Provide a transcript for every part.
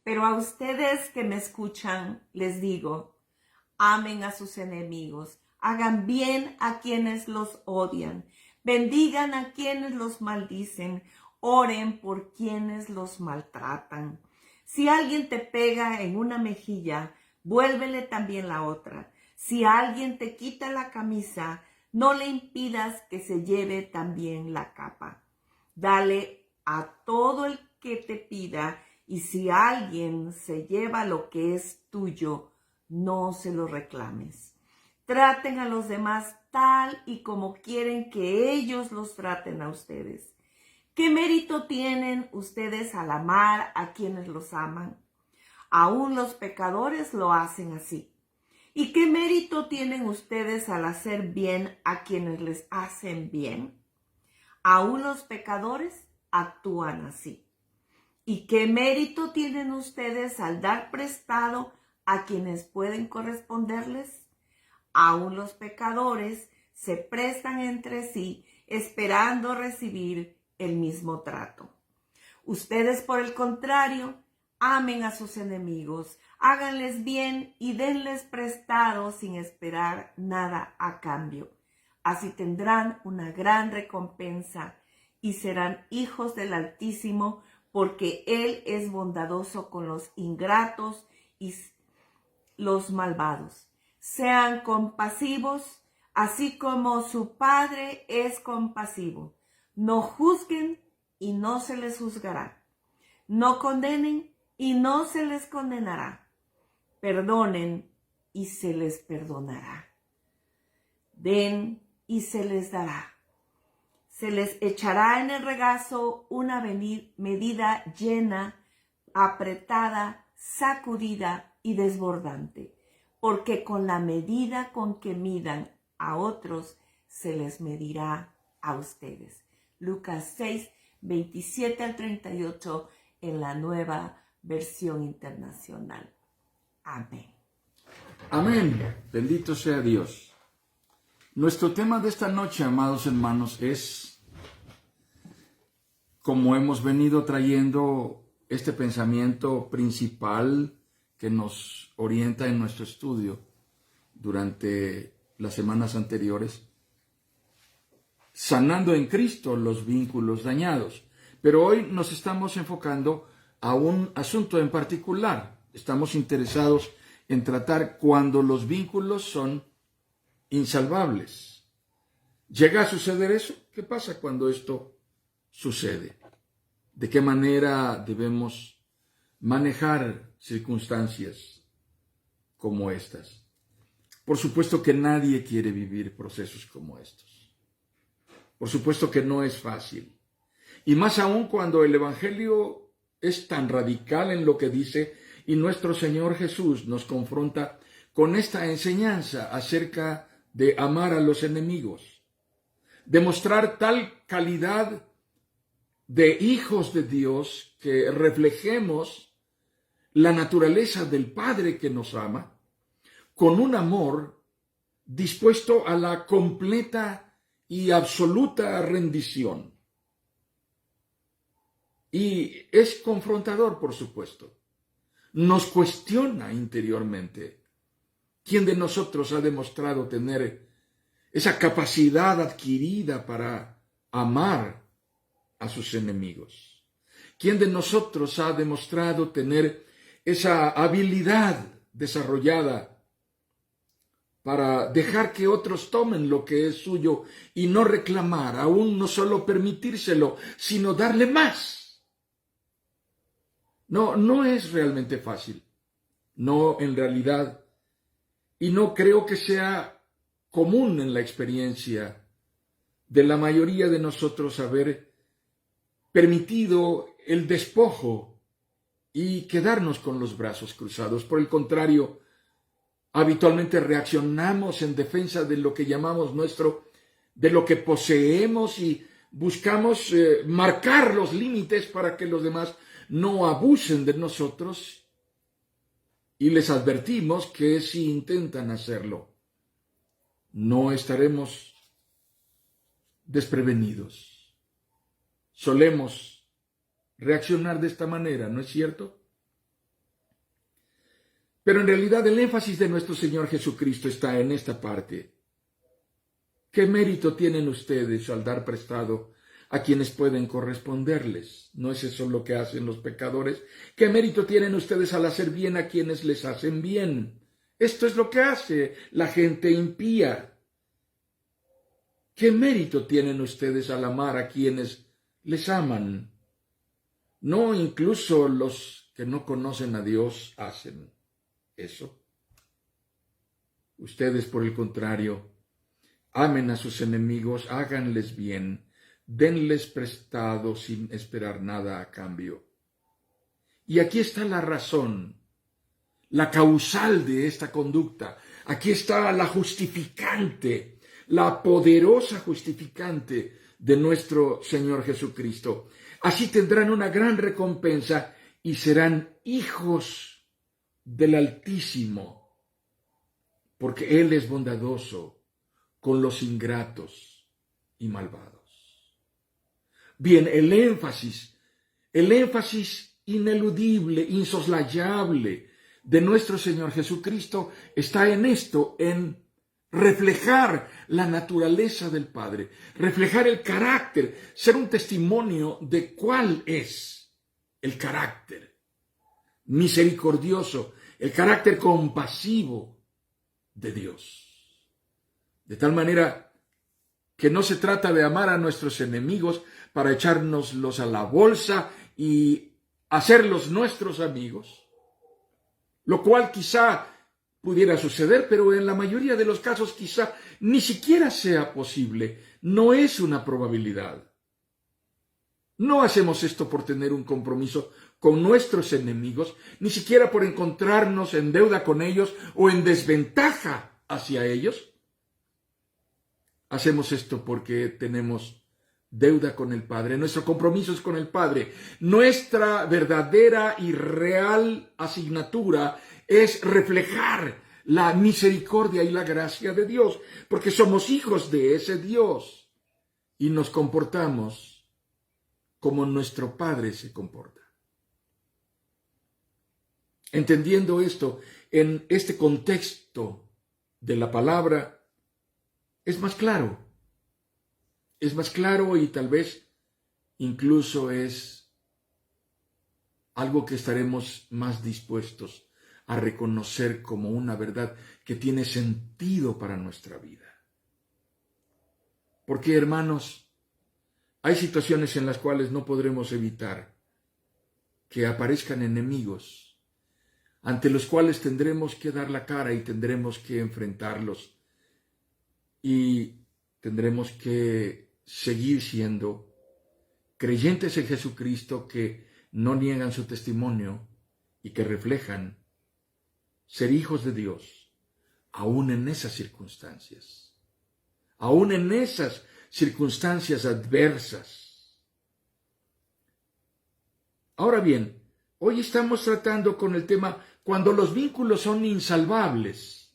Pero a ustedes que me escuchan, les digo, amen a sus enemigos, hagan bien a quienes los odian, bendigan a quienes los maldicen, oren por quienes los maltratan. Si alguien te pega en una mejilla, vuélvele también la otra. Si alguien te quita la camisa, no le impidas que se lleve también la capa. Dale a todo el que te pida, y si alguien se lleva lo que es tuyo, no se lo reclames. Traten a los demás tal y como quieren que ellos los traten a ustedes. ¿Qué mérito tienen ustedes al amar a quienes los aman? Aún los pecadores lo hacen así. ¿Y qué mérito tienen ustedes al hacer bien a quienes les hacen bien? Aún los pecadores actúan así. ¿Y qué mérito tienen ustedes al dar prestado a quienes pueden corresponderles? Aún los pecadores se prestan entre sí esperando recibir el mismo trato. Ustedes, por el contrario, amen a sus enemigos, háganles bien y denles prestado sin esperar nada a cambio. Así tendrán una gran recompensa y serán hijos del Altísimo, porque Él es bondadoso con los ingratos y los malvados. Sean compasivos, así como su Padre es compasivo. No juzguen y no se les juzgará. No condenen y no se les condenará. Perdonen y se les perdonará. Den y se les dará. Se les echará en el regazo una medida llena, apretada, sacudida y desbordante, porque con la medida con que midan a otros, se les medirá a ustedes. Lucas 6, 27 al 38 en la Nueva Versión Internacional. Amén. Amén. Bendito sea Dios. Nuestro tema de esta noche, amados hermanos, es, como hemos venido trayendo este pensamiento principal que nos orienta en nuestro estudio durante las semanas anteriores, sanando en Cristo los vínculos dañados. Pero hoy nos estamos enfocando a un asunto en particular. Estamos interesados en tratar cuando los vínculos son insalvables. ¿Llega a suceder eso? ¿Qué pasa cuando esto sucede? ¿De qué manera debemos manejar circunstancias como estas? Por supuesto que nadie quiere vivir procesos como estos. Por supuesto que no es fácil. Y más aún cuando el Evangelio es tan radical en lo que dice y nuestro Señor Jesús nos confronta con esta enseñanza acerca de amar a los enemigos, demostrar tal calidad de hijos de Dios que reflejemos la naturaleza del Padre que nos ama, con un amor dispuesto a la completa y absoluta rendición. Y es confrontador, por supuesto. Nos cuestiona interiormente. ¿Quién de nosotros ha demostrado tener esa capacidad adquirida para amar a sus enemigos? ¿Quién de nosotros ha demostrado tener esa habilidad desarrollada para dejar que otros tomen lo que es suyo y no reclamar, aún no solo permitírselo, sino darle más? No es realmente fácil. No, en realidad. Y no creo que sea común en la experiencia de la mayoría de nosotros haber permitido el despojo y quedarnos con los brazos cruzados. Por el contrario, habitualmente reaccionamos en defensa de lo que llamamos nuestro, de lo que poseemos, y buscamos marcar los límites para que los demás no abusen de nosotros, y les advertimos que si intentan hacerlo, no estaremos desprevenidos. Solemos reaccionar de esta manera, ¿no es cierto? Pero en realidad el énfasis de nuestro Señor Jesucristo está en esta parte. ¿Qué mérito tienen ustedes al dar prestado a quienes pueden corresponderles? ¿No es eso lo que hacen los pecadores? ¿Qué mérito tienen ustedes al hacer bien a quienes les hacen bien? Esto es lo que hace la gente impía. ¿Qué mérito tienen ustedes al amar a quienes les aman? No, incluso los que no conocen a Dios hacen eso. Ustedes, por el contrario, amen a sus enemigos, háganles bien, denles prestado sin esperar nada a cambio. Y aquí está la razón, la causal de esta conducta. Aquí está la justificante, la poderosa justificante de nuestro Señor Jesucristo. Así tendrán una gran recompensa y serán hijos del Altísimo, porque Él es bondadoso con los ingratos y malvados. Bien, el énfasis ineludible, insoslayable de nuestro Señor Jesucristo está en esto, en reflejar la naturaleza del Padre, reflejar el carácter, ser un testimonio de cuál es el carácter misericordioso, el carácter compasivo de Dios. De tal manera que no se trata de amar a nuestros enemigos para echárnoslos a la bolsa y hacerlos nuestros amigos, lo cual quizá pudiera suceder, pero en la mayoría de los casos quizá ni siquiera sea posible. No es una probabilidad. No hacemos esto por tener un compromiso con nuestros enemigos, ni siquiera por encontrarnos en deuda con ellos o en desventaja hacia ellos. Hacemos esto porque tenemos deuda con el Padre, nuestro compromiso es con el Padre. Nuestra verdadera y real asignatura es reflejar la misericordia y la gracia de Dios, porque somos hijos de ese Dios y nos comportamos como nuestro Padre se comporta. Entendiendo esto, en este contexto de la palabra, es más claro y tal vez incluso es algo que estaremos más dispuestos a reconocer como una verdad que tiene sentido para nuestra vida. Porque, hermanos, hay situaciones en las cuales no podremos evitar que aparezcan enemigos ante los cuales tendremos que dar la cara y tendremos que enfrentarlos y tendremos que seguir siendo creyentes en Jesucristo que no niegan su testimonio y que reflejan ser hijos de Dios, aún en esas circunstancias, adversas. Ahora bien, hoy estamos tratando con el tema cuando los vínculos son insalvables.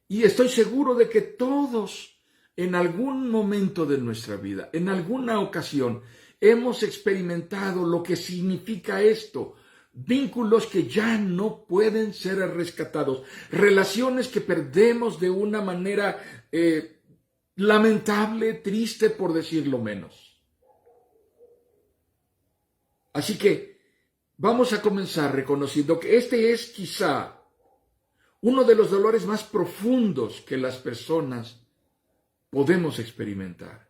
Y estoy seguro de que todos en algún momento de nuestra vida, en alguna ocasión, hemos experimentado lo que significa esto. Vínculos que ya no pueden ser rescatados, relaciones que perdemos de una manera lamentable, triste, por decirlo menos. Así que vamos a comenzar reconociendo que este es quizá uno de los dolores más profundos que las personas podemos experimentar.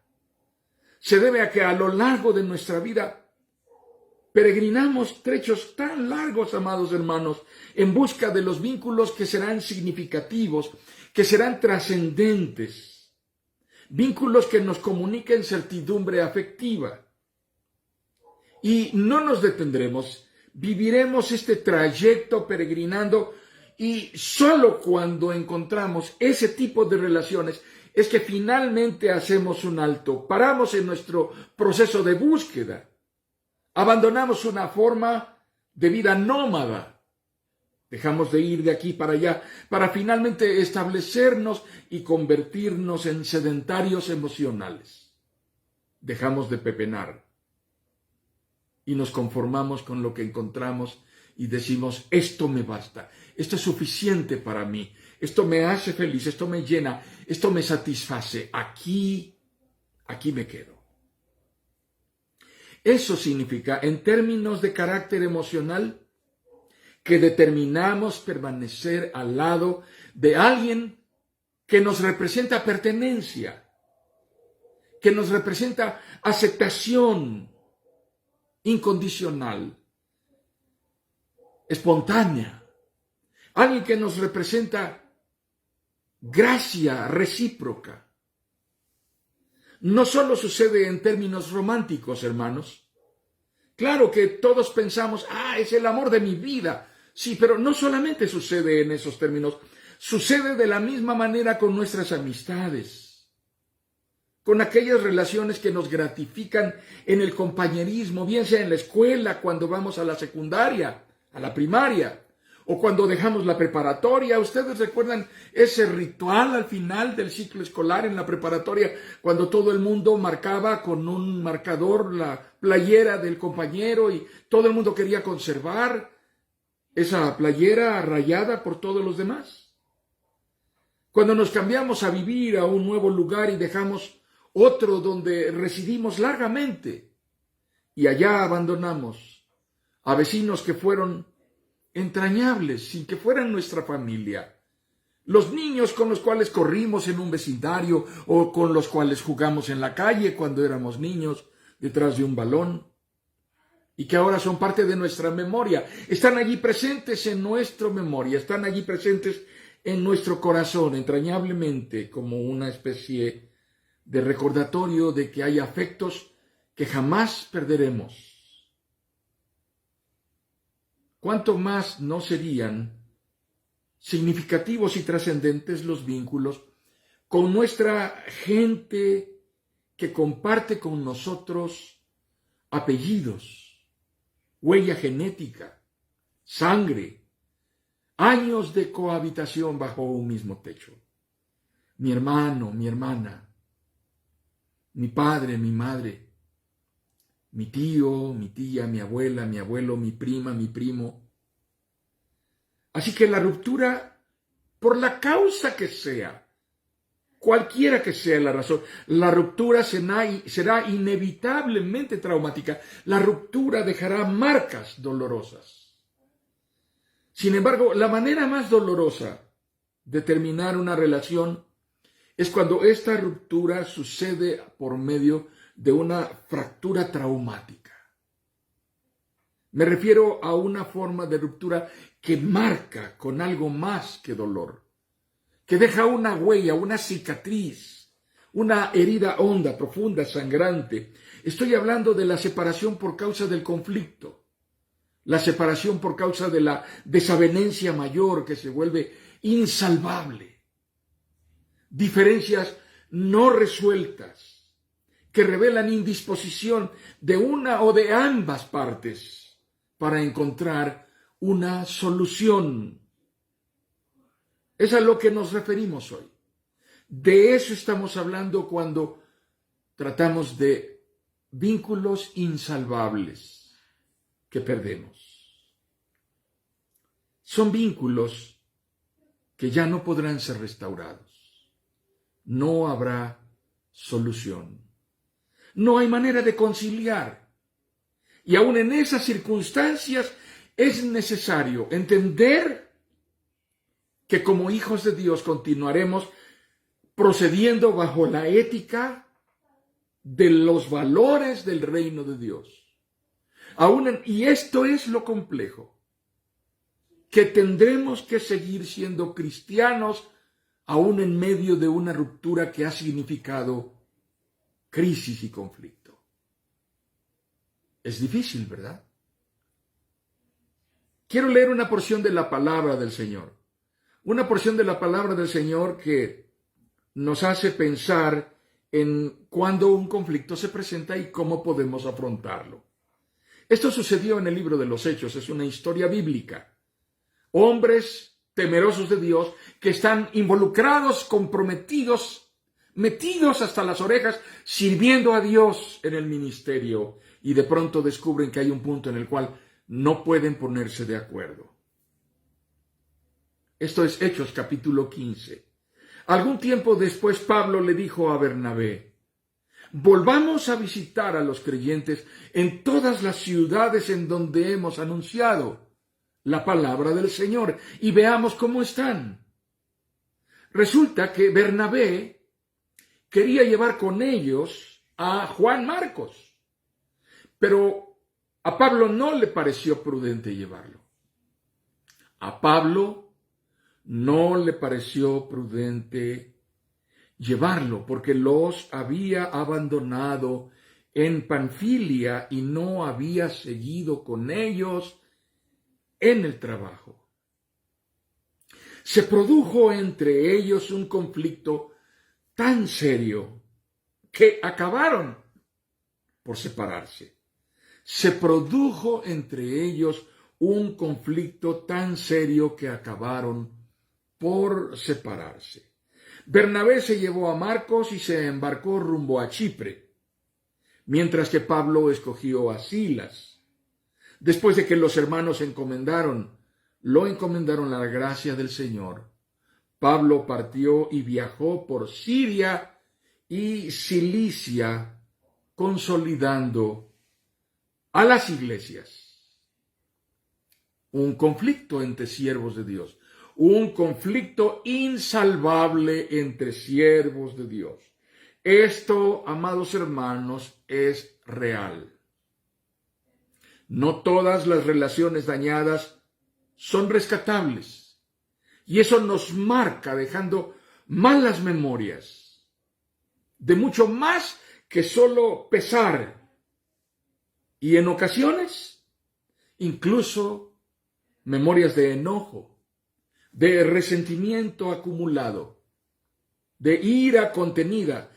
Se debe a que a lo largo de nuestra vida peregrinamos trechos tan largos, amados hermanos, en busca de los vínculos que serán significativos, que serán trascendentes, vínculos que nos comuniquen certidumbre afectiva. Y no nos detendremos, viviremos este trayecto peregrinando y solo cuando encontramos ese tipo de relaciones es que finalmente hacemos un alto, paramos en nuestro proceso de búsqueda, abandonamos una forma de vida nómada, dejamos de ir de aquí para allá para finalmente establecernos y convertirnos en sedentarios emocionales. Dejamos de pepenar y nos conformamos con lo que encontramos y decimos, esto me basta, esto es suficiente para mí, esto me hace feliz, esto me llena, esto me satisface, aquí me quedo. Eso significa, en términos de carácter emocional, que determinamos permanecer al lado de alguien que nos representa pertenencia, que nos representa aceptación incondicional, espontánea, alguien que nos representa gracia recíproca. No solo sucede en términos románticos, hermanos. Claro que todos pensamos, es el amor de mi vida. Sí, pero no solamente sucede en esos términos, sucede de la misma manera con nuestras amistades, con aquellas relaciones que nos gratifican en el compañerismo, bien sea en la escuela, cuando vamos a la secundaria, a la primaria, o cuando dejamos la preparatoria. ¿Ustedes recuerdan ese ritual al final del ciclo escolar en la preparatoria, cuando todo el mundo marcaba con un marcador la playera del compañero y todo el mundo quería conservar esa playera rayada por todos los demás? Cuando nos cambiamos a vivir a un nuevo lugar y dejamos otro donde residimos largamente y allá abandonamos a vecinos que fueron entrañables, sin que fueran nuestra familia, los niños con los cuales corrimos en un vecindario o con los cuales jugamos en la calle cuando éramos niños detrás de un balón y que ahora son parte de nuestra memoria, están allí presentes en nuestra memoria, están allí presentes en nuestro corazón entrañablemente como una especie de recordatorio de que hay afectos que jamás perderemos. ¿Cuánto más no serían significativos y trascendentes los vínculos con nuestra gente que comparte con nosotros apellidos, huella genética, sangre, años de cohabitación bajo un mismo techo? Mi hermano, mi hermana, mi padre, mi madre, mi tío, mi tía, mi abuela, mi abuelo, mi prima, mi primo. Así que la ruptura, por la causa que sea, cualquiera que sea la razón, la ruptura será inevitablemente traumática. La ruptura dejará marcas dolorosas. Sin embargo, la manera más dolorosa de terminar una relación es cuando esta ruptura sucede por medio de una fractura traumática. Me refiero a una forma de ruptura que marca con algo más que dolor, que deja una huella, una cicatriz, una herida honda, profunda, sangrante. Estoy hablando de la separación por causa del conflicto, la separación por causa de la desavenencia mayor que se vuelve insalvable, diferencias no resueltas, que revelan indisposición de una o de ambas partes para encontrar una solución. Es a lo que nos referimos hoy. De eso estamos hablando cuando tratamos de vínculos insalvables que perdemos. Son vínculos que ya no podrán ser restaurados. No habrá solución. No hay manera de conciliar. Y aún en esas circunstancias es necesario entender que como hijos de Dios continuaremos procediendo bajo la ética de los valores del reino de Dios. Y esto es lo complejo, que tendremos que seguir siendo cristianos aún en medio de una ruptura que ha significado crisis y conflicto. Es difícil, ¿verdad? Quiero leer una porción de la palabra del Señor. Una porción de la palabra del Señor que nos hace pensar en cuándo un conflicto se presenta y cómo podemos afrontarlo. Esto sucedió en el libro de los Hechos, es una historia bíblica. Hombres temerosos de Dios que están involucrados, comprometidos, metidos hasta las orejas, sirviendo a Dios en el ministerio, y de pronto descubren que hay un punto en el cual no pueden ponerse de acuerdo. Esto es Hechos capítulo 15. Algún tiempo después Pablo le dijo a Bernabé: volvamos a visitar a los creyentes en todas las ciudades en donde hemos anunciado la palabra del Señor y veamos cómo están. Resulta que Bernabé quería llevar con ellos a Juan Marcos, pero a Pablo no le pareció prudente llevarlo. A Pablo no le pareció prudente llevarlo porque los había abandonado en Panfilia y no había seguido con ellos en el trabajo. Se produjo entre ellos un conflicto tan serio que acabaron por separarse. Se produjo entre ellos un conflicto tan serio que acabaron por separarse. Bernabé se llevó a Marcos y se embarcó rumbo a Chipre, mientras que Pablo escogió a Silas. Después de que los hermanos lo encomendaron a la gracia del Señor, Pablo partió y viajó por Siria y Cilicia, consolidando a las iglesias. Un conflicto entre siervos de Dios, un conflicto insalvable entre siervos de Dios. Esto, amados hermanos, es real. No todas las relaciones dañadas son rescatables, y eso nos marca dejando malas memorias, de mucho más que solo pesar, y en ocasiones incluso memorias de enojo, de resentimiento acumulado, de ira contenida,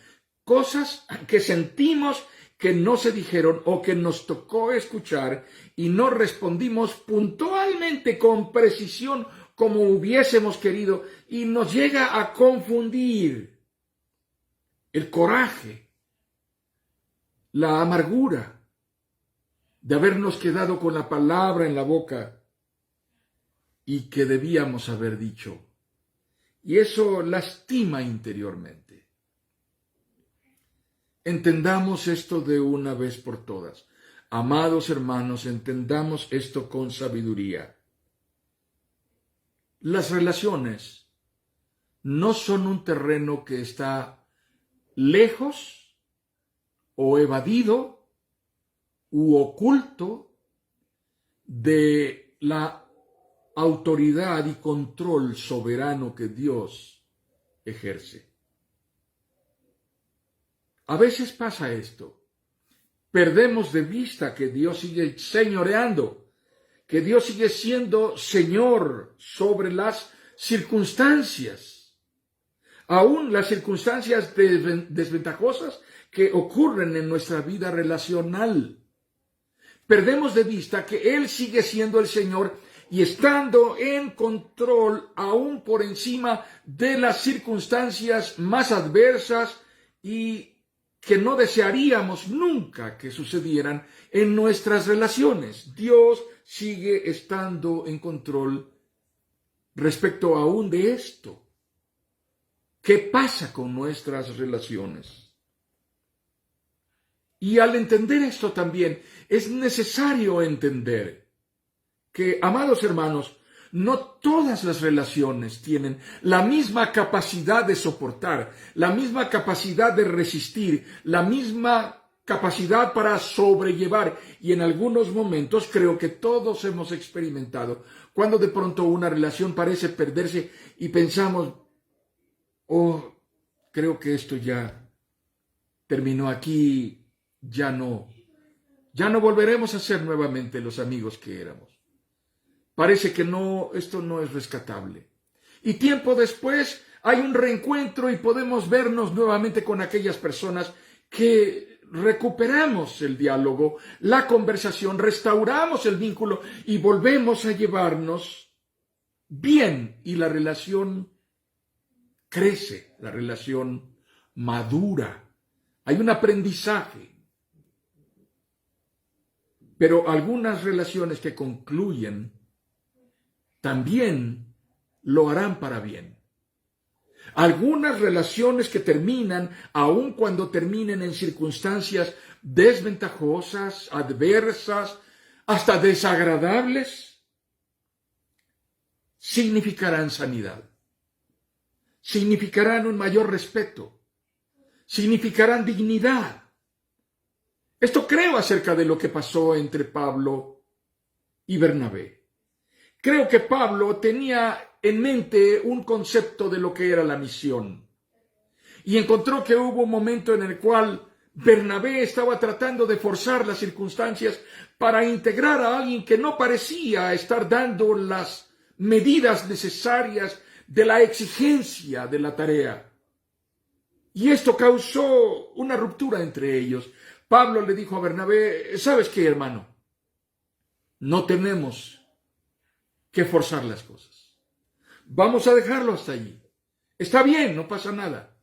cosas que sentimos que no se dijeron o que nos tocó escuchar y no respondimos puntualmente con precisión como hubiésemos querido, y nos llega a confundir el coraje, la amargura de habernos quedado con la palabra en la boca y que debíamos haber dicho. Y eso lastima interiormente. Entendamos esto de una vez por todas. Amados hermanos, entendamos esto con sabiduría. Las relaciones no son un terreno que está lejos o evadido u oculto de la autoridad y control soberano que Dios ejerce. A veces pasa esto. Perdemos de vista que Dios sigue señoreando, que Dios sigue siendo Señor sobre las circunstancias, aún las circunstancias desventajosas que ocurren en nuestra vida relacional. Perdemos de vista que Él sigue siendo el Señor y estando en control aún por encima de las circunstancias más adversas y que no desearíamos nunca que sucedieran en nuestras relaciones. Dios sigue estando en control respecto aún de esto. ¿Qué pasa con nuestras relaciones? Y al entender esto también es necesario entender que, amados hermanos, no todas las relaciones tienen la misma capacidad de soportar, la misma capacidad de resistir, la misma capacidad para sobrellevar. Y en algunos momentos creo que todos hemos experimentado cuando de pronto una relación parece perderse y pensamos, oh, creo que esto ya terminó aquí, ya no volveremos a ser nuevamente los amigos que éramos. Parece que esto no es rescatable. Y tiempo después hay un reencuentro y podemos vernos nuevamente con aquellas personas que recuperamos el diálogo, la conversación, restauramos el vínculo y volvemos a llevarnos bien. Y la relación crece, la relación madura. Hay un aprendizaje. Pero algunas relaciones que concluyen también lo harán para bien. Algunas relaciones que terminan, aun cuando terminen en circunstancias desventajosas, adversas, hasta desagradables, significarán sanidad, significarán un mayor respeto, significarán dignidad. Esto creo acerca de lo que pasó entre Pablo y Bernabé. Creo que Pablo tenía en mente un concepto de lo que era la misión y encontró que hubo un momento en el cual Bernabé estaba tratando de forzar las circunstancias para integrar a alguien que no parecía estar dando las medidas necesarias de la exigencia de la tarea. Y esto causó una ruptura entre ellos. Pablo le dijo a Bernabé: ¿sabes qué, hermano? No tenemos que forzar las cosas. Vamos a dejarlo hasta allí. Está bien, no pasa nada.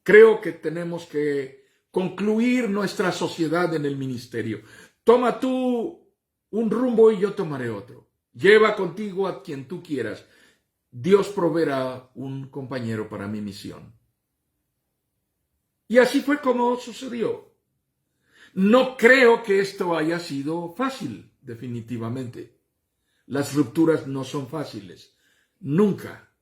Creo que tenemos que concluir nuestra sociedad en el ministerio. Toma tú un rumbo y yo tomaré otro. Lleva contigo a quien tú quieras. Dios proveerá un compañero para mi misión. Y así fue como sucedió. No creo que esto haya sido fácil, definitivamente. Las rupturas no son fáciles, nunca.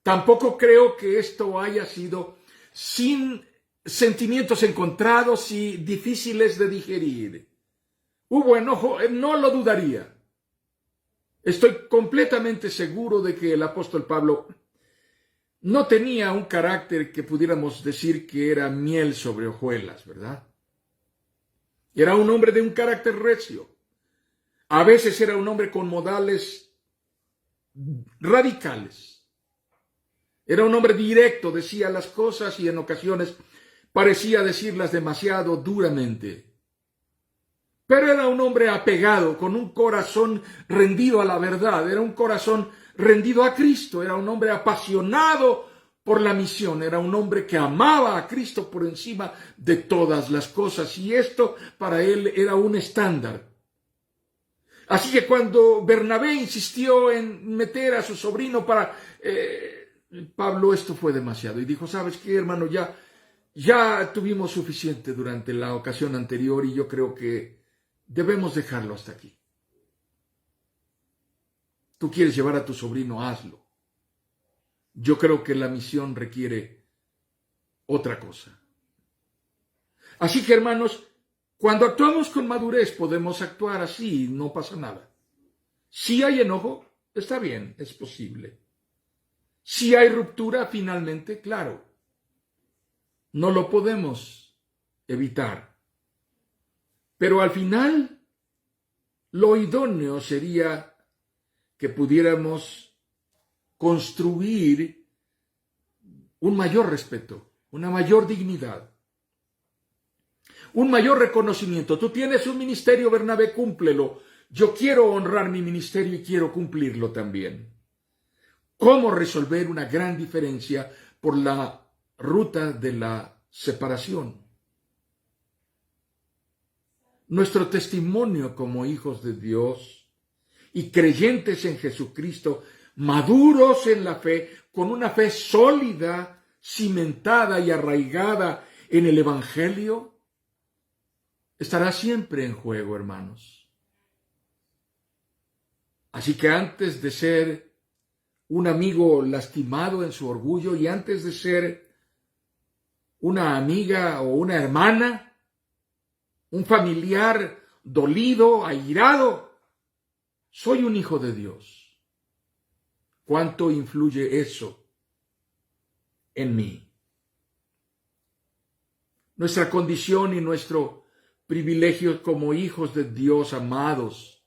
Tampoco creo que esto haya sido sin sentimientos encontrados y difíciles de digerir. Hubo enojo, no lo dudaría. Estoy completamente seguro de que el apóstol Pablo no tenía un carácter que pudiéramos decir que era miel sobre hojuelas, ¿verdad? Era un hombre de un carácter recio. A veces era un hombre con modales radicales. Era un hombre directo, decía las cosas y en ocasiones parecía decirlas demasiado duramente. Pero era un hombre apegado, con un corazón rendido a la verdad, era un corazón rendido a Cristo, era un hombre apasionado por la misión, era un hombre que amaba a Cristo por encima de todas las cosas y esto para él era un estándar. Así que cuando Bernabé insistió en meter a su sobrino para Pablo, esto fue demasiado. Y dijo: ¿sabes qué, hermano? Ya tuvimos suficiente durante la ocasión anterior y yo creo que debemos dejarlo hasta aquí. Tú quieres llevar a tu sobrino, hazlo. Yo creo que la misión requiere otra cosa. Así que, hermanos, cuando actuamos con madurez podemos actuar así, no pasa nada. Si hay enojo, está bien, es posible. Si hay ruptura, finalmente, claro, no lo podemos evitar. Pero al final, lo idóneo sería que pudiéramos construir un mayor respeto, una mayor dignidad, un mayor reconocimiento. Tú tienes un ministerio, Bernabé, cúmplelo. Yo quiero honrar mi ministerio y quiero cumplirlo también. ¿Cómo resolver una gran diferencia por la ruta de la separación? Nuestro testimonio como hijos de Dios y creyentes en Jesucristo, maduros en la fe, con una fe sólida, cimentada y arraigada en el Evangelio, estará siempre en juego, hermanos. Así que antes de ser un amigo lastimado en su orgullo y antes de ser una amiga o una hermana, un familiar dolido, airado, soy un hijo de Dios. ¿Cuánto influye eso en mí? Nuestra condición y nuestro privilegio como hijos de Dios amados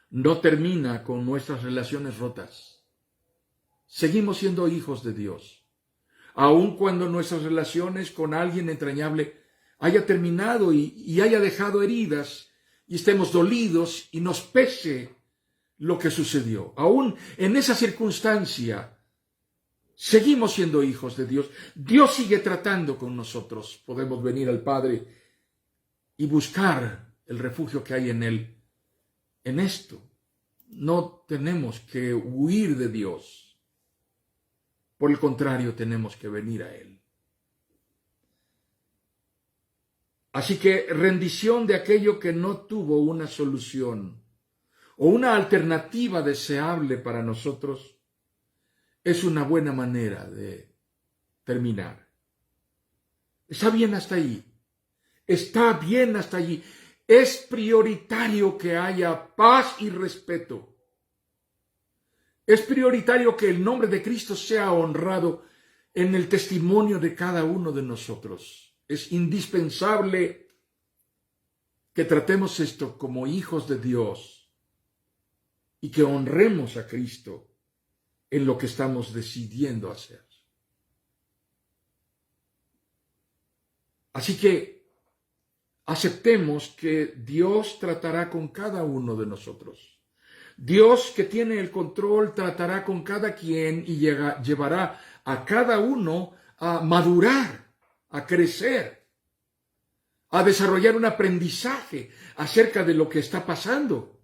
no termina con nuestras relaciones rotas. Seguimos siendo hijos de Dios, aun cuando nuestras relaciones con alguien entrañable haya terminado y haya dejado heridas y estemos dolidos y nos pese lo que sucedió. Aún en esa circunstancia seguimos siendo hijos de Dios. Dios sigue tratando con nosotros. Podemos venir al Padre y buscar el refugio que hay en Él, en esto. No tenemos que huir de Dios. Por el contrario, tenemos que venir a Él. Así que rendición de aquello que no tuvo una solución o una alternativa deseable para nosotros es una buena manera de terminar. Está bien hasta ahí. Está bien hasta allí. Es prioritario que haya paz y respeto. Es prioritario que el nombre de Cristo sea honrado en el testimonio de cada uno de nosotros. Es indispensable que tratemos esto como hijos de Dios y que honremos a Cristo en lo que estamos decidiendo hacer. Así que aceptemos que Dios tratará con cada uno de nosotros. Dios, que tiene el control, tratará con cada quien y llevará a cada uno a madurar, a crecer, a desarrollar un aprendizaje acerca de lo que está pasando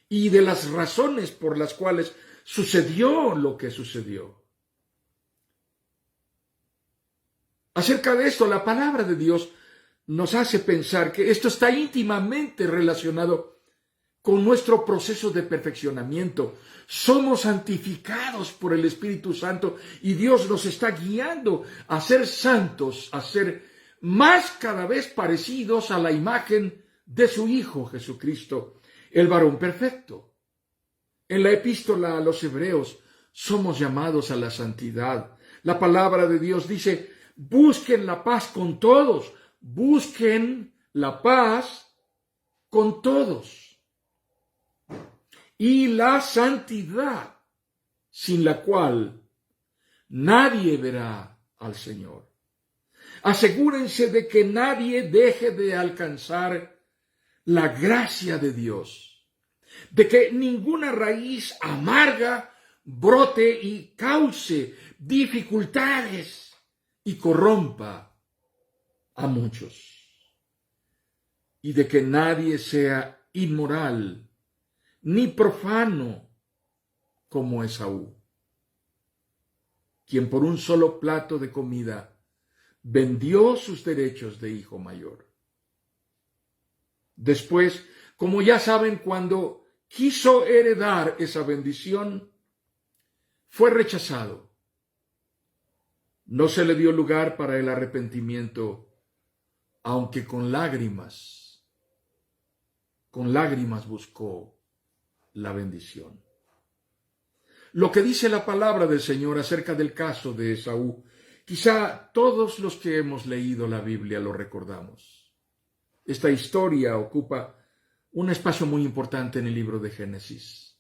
y de las razones por las cuales sucedió lo que sucedió. Acerca de esto, la palabra de Dios nos hace pensar que esto está íntimamente relacionado con nuestro proceso de perfeccionamiento. Somos santificados por el Espíritu Santo y Dios nos está guiando a ser santos, a ser más cada vez parecidos a la imagen de su Hijo Jesucristo, el varón perfecto. En la epístola a los Hebreos somos llamados a la santidad. La palabra de Dios dice: busquen la paz con todos, busquen la paz con todos. Y la santidad, sin la cual nadie verá al Señor. Asegúrense de que nadie deje de alcanzar la gracia de Dios, de que ninguna raíz amarga brote y cause dificultades y corrompa a muchos, y de que nadie sea inmoral ni profano como Esaú, quien por un solo plato de comida vendió sus derechos de hijo mayor. Después, como ya saben, cuando quiso heredar esa bendición, fue rechazado. No se le dio lugar para el arrepentimiento, aunque con lágrimas buscó la bendición. Lo que dice la palabra del Señor acerca del caso de Esaú, quizá todos los que hemos leído la Biblia lo recordamos. Esta historia ocupa un espacio muy importante en el libro de Génesis.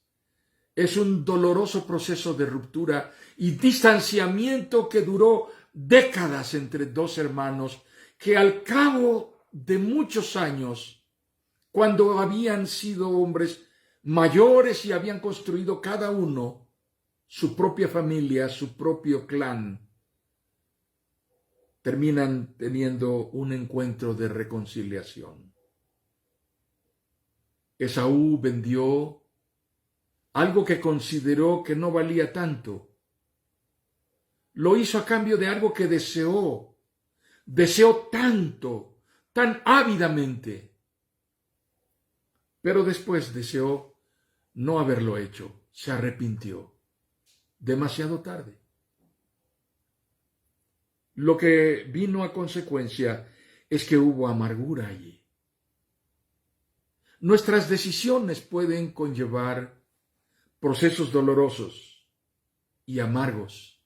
Es un doloroso proceso de ruptura y distanciamiento que duró décadas entre dos hermanos que al cabo de muchos años, cuando habían sido hombres mayores y habían construido cada uno su propia familia, su propio clan, terminan teniendo un encuentro de reconciliación. Esaú vendió algo que consideró que no valía tanto. Lo hizo a cambio de algo que deseó tanto, tan ávidamente. Pero después deseó no haberlo hecho, se arrepintió, demasiado tarde. Lo que vino a consecuencia es que hubo amargura allí. Nuestras decisiones pueden conllevar procesos dolorosos y amargos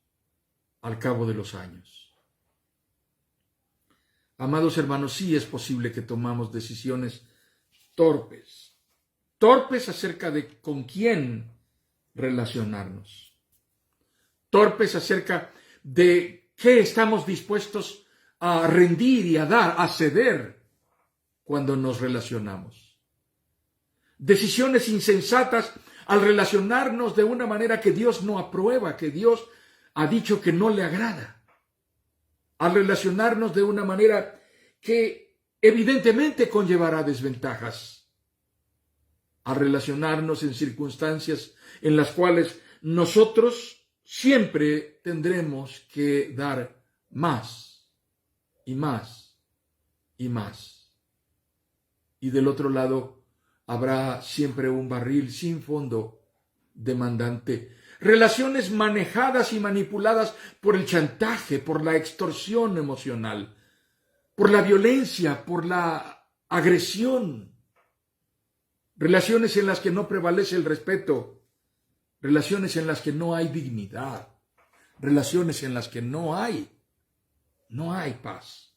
al cabo de los años. Amados hermanos, sí es posible que tomamos decisiones torpes acerca de con quién relacionarnos, torpes acerca de qué estamos dispuestos a rendir y a dar, a ceder cuando nos relacionamos. Decisiones insensatas al relacionarnos de una manera que Dios no aprueba, que Dios ha dicho que no le agrada. Al relacionarnos de una manera que evidentemente conllevará desventajas a relacionarnos en circunstancias en las cuales nosotros siempre tendremos que dar más y más y más. Y del otro lado habrá siempre un barril sin fondo demandante. Relaciones manejadas y manipuladas por el chantaje, por la extorsión emocional, por la violencia, por la agresión. Relaciones en las que no prevalece el respeto. Relaciones en las que no hay dignidad. Relaciones en las que no hay paz.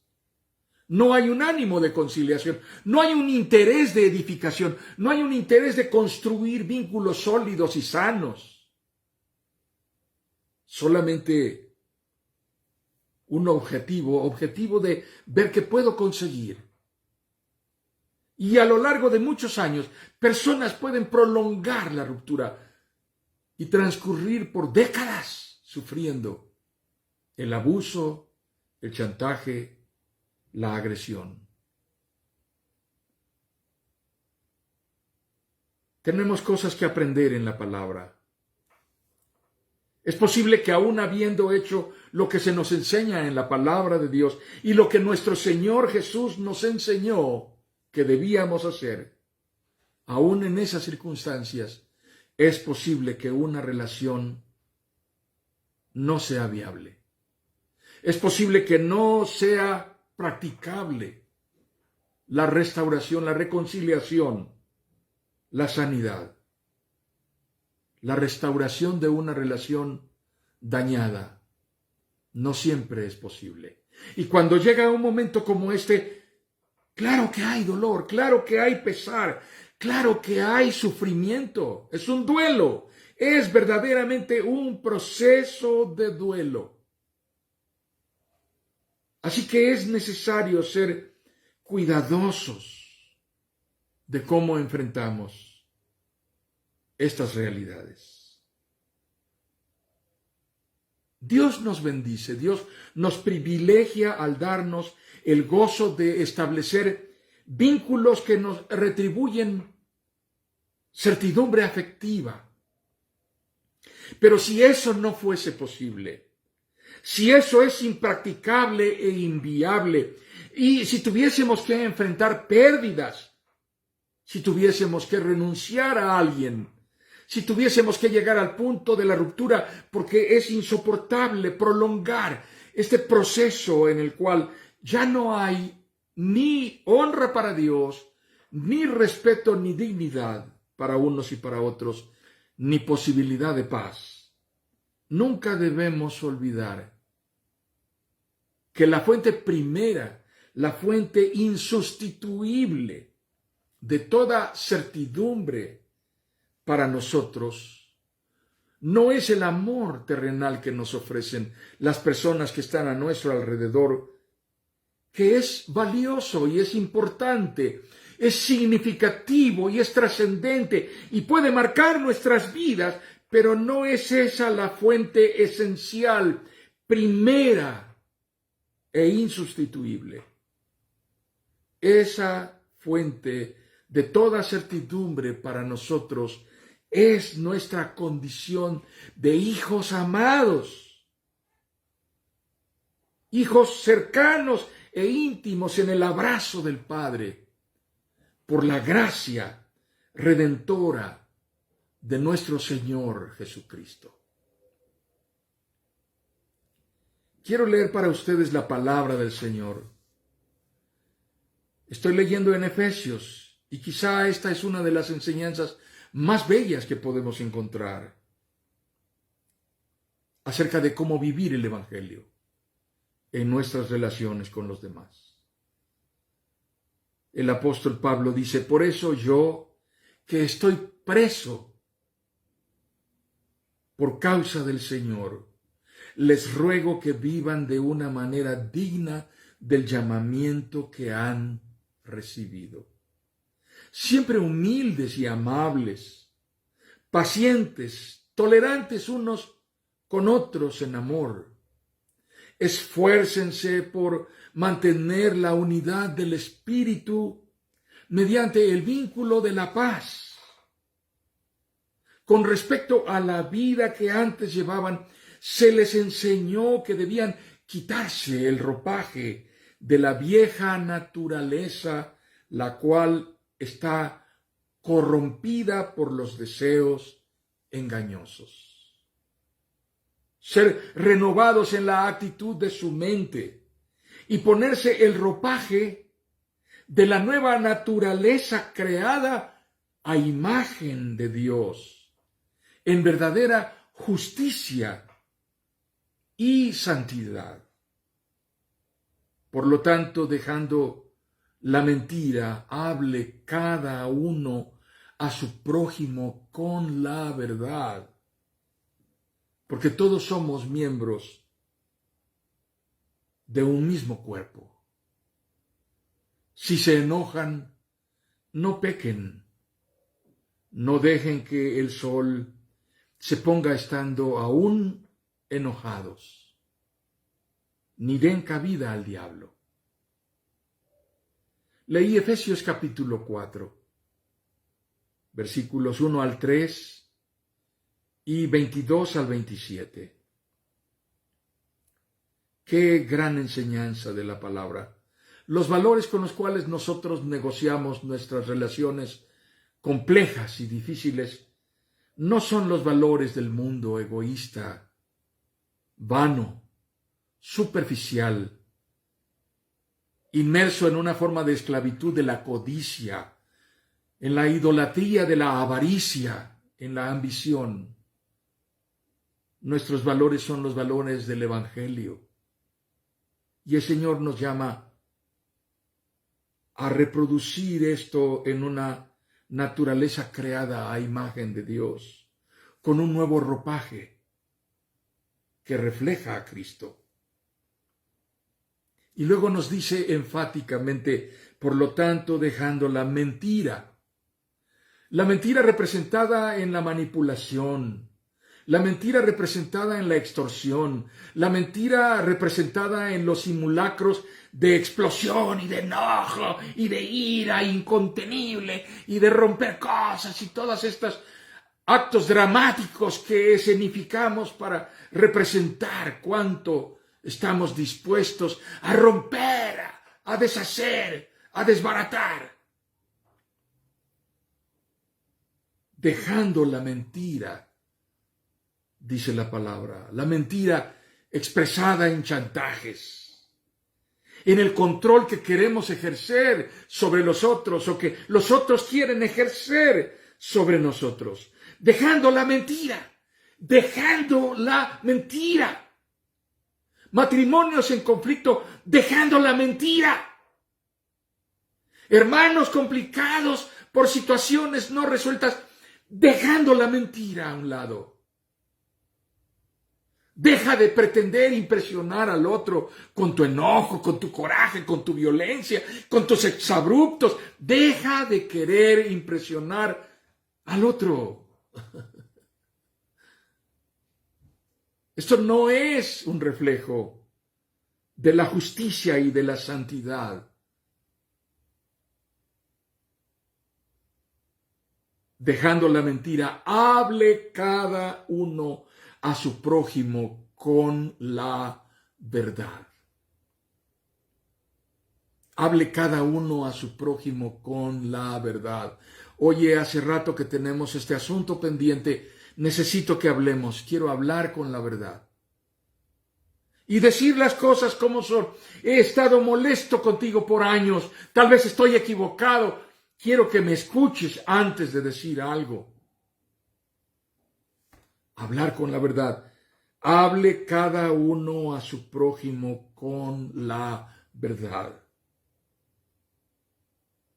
No hay un ánimo de conciliación, no hay un interés de edificación, no hay un interés de construir vínculos sólidos y sanos. Solamente un objetivo de ver qué puedo conseguir. Y a lo largo de muchos años, personas pueden prolongar la ruptura y transcurrir por décadas sufriendo el abuso, el chantaje, la agresión. Tenemos cosas que aprender en la palabra. Es posible que aún habiendo hecho lo que se nos enseña en la palabra de Dios y lo que nuestro Señor Jesús nos enseñó que debíamos hacer, aún en esas circunstancias, es posible que una relación no sea viable. Es posible que no sea practicable la restauración, la reconciliación, la sanidad, la restauración de una relación dañada. No siempre es posible. Y cuando llega un momento como este, claro que hay dolor, claro que hay pesar, claro que hay sufrimiento. Es un duelo, es verdaderamente un proceso de duelo. Así que es necesario ser cuidadosos de cómo enfrentamos estas realidades. Dios nos bendice, Dios nos privilegia al darnos el gozo de establecer vínculos que nos retribuyen certidumbre afectiva. Pero si eso no fuese posible, si eso es impracticable e inviable, y si tuviésemos que enfrentar pérdidas, si tuviésemos que renunciar a alguien, si tuviésemos que llegar al punto de la ruptura porque es insoportable prolongar este proceso en el cual ya no hay ni honra para Dios, ni respeto ni dignidad para unos y para otros, ni posibilidad de paz. Nunca debemos olvidar que la fuente primera, la fuente insustituible de toda certidumbre para nosotros, no es el amor terrenal que nos ofrecen las personas que están a nuestro alrededor, que es valioso y es importante, es significativo y es trascendente y puede marcar nuestras vidas, pero no es esa la fuente esencial, primera e insustituible. Esa fuente de toda certidumbre para nosotros es nuestra condición de hijos amados, hijos cercanos e íntimos en el abrazo del Padre, por la gracia redentora de nuestro Señor Jesucristo. Quiero leer para ustedes la palabra del Señor. Estoy leyendo en Efesios y quizá esta es una de las enseñanzas más bellas que podemos encontrar acerca de cómo vivir el Evangelio en nuestras relaciones con los demás. El apóstol Pablo dice: por eso yo, que estoy preso por causa del Señor, les ruego que vivan de una manera digna del llamamiento que han recibido. Siempre humildes y amables, pacientes, tolerantes unos con otros en amor, Esfuércense por mantener la unidad del Espíritu mediante el vínculo de la paz. Con respecto a la vida que antes llevaban, se les enseñó que debían quitarse el ropaje de la vieja naturaleza, la cual está corrompida por los deseos engañosos. Ser renovados en la actitud de su mente y ponerse el ropaje de la nueva naturaleza creada a imagen de Dios, en verdadera justicia y santidad. Por lo tanto, dejando la mentira, hable cada uno a su prójimo con la verdad, porque todos somos miembros de un mismo cuerpo. Si se enojan, no pequen, no dejen que el sol se ponga estando aún enojados, ni den cabida al diablo. Leí Efesios capítulo 4, versículos 1 al 3 y 22 al 27. Qué gran enseñanza de la palabra. Los valores con los cuales nosotros negociamos nuestras relaciones complejas y difíciles no son los valores del mundo egoísta, vano, superficial, inmerso en una forma de esclavitud de la codicia, en la idolatría de la avaricia, en la ambición. Nuestros valores son los valores del Evangelio. Y el Señor nos llama a reproducir esto en una naturaleza creada a imagen de Dios, con un nuevo ropaje que refleja a Cristo. Y luego nos dice enfáticamente, por lo tanto, dejando la mentira representada en la manipulación, la mentira representada en la extorsión, la mentira representada en los simulacros de explosión y de enojo y de ira incontenible y de romper cosas y todas estas actos dramáticos que escenificamos para representar cuánto estamos dispuestos a romper, a deshacer, a desbaratar. Dejando la mentira, dice la palabra, la mentira expresada en chantajes, en el control que queremos ejercer sobre los otros o que los otros quieren ejercer sobre nosotros. Dejando la mentira, matrimonios en conflicto, dejando la mentira. Hermanos complicados por situaciones no resueltas, dejando la mentira a un lado. Deja de pretender impresionar al otro con tu enojo, con tu coraje, con tu violencia, con tus exabruptos. Deja de querer impresionar al otro. Esto no es un reflejo de la justicia y de la santidad. Dejando la mentira, hable cada uno a su prójimo con la verdad. Hable cada uno a su prójimo con la verdad. Oye, hace rato que tenemos este asunto pendiente. Necesito que hablemos. Quiero hablar con la verdad. Y decir las cosas como son. He estado molesto contigo por años. Tal vez estoy equivocado. Quiero que me escuches antes de decir algo. Hablar con la verdad. Hable cada uno a su prójimo con la verdad.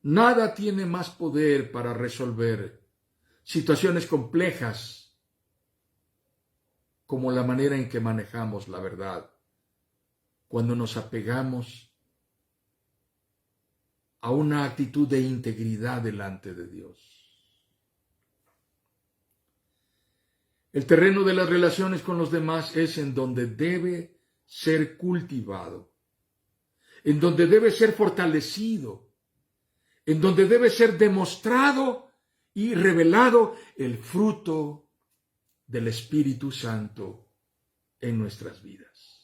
Nada tiene más poder para resolver situaciones complejas como la manera en que manejamos la verdad, cuando nos apegamos a una actitud de integridad delante de Dios. El terreno de las relaciones con los demás es en donde debe ser cultivado, en donde debe ser fortalecido, en donde debe ser demostrado y revelado el fruto del Espíritu Santo en nuestras vidas.